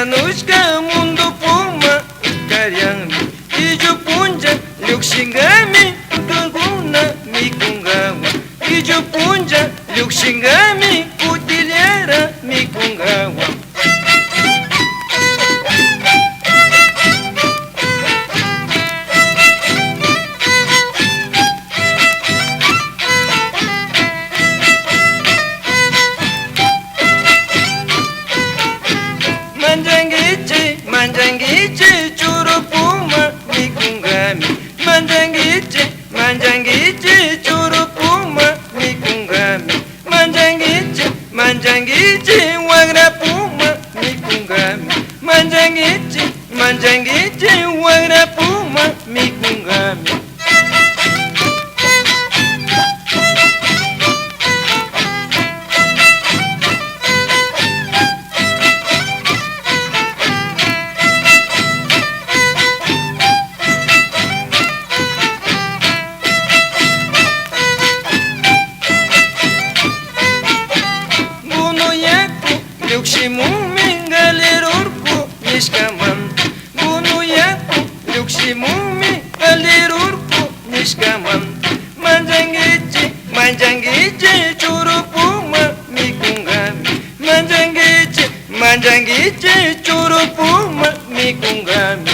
Yanushka mundo puma karyangmi Illu puncha llukshinkami tutunkuna mikungawan Illu puncha llukshinkami kutillara mikungawan Manjangiche churupuma mikungami Manjangiche churupuma mikungami Manjangiche wagrapuma mikungami Manjangiche wagrapuma mikungami Llukshimunmi galerurku nishkaman Bunuyaku llukshimunmi galerurku nishkaman Manjangiche churupuma mikungami Manjangiche churupuma mikungami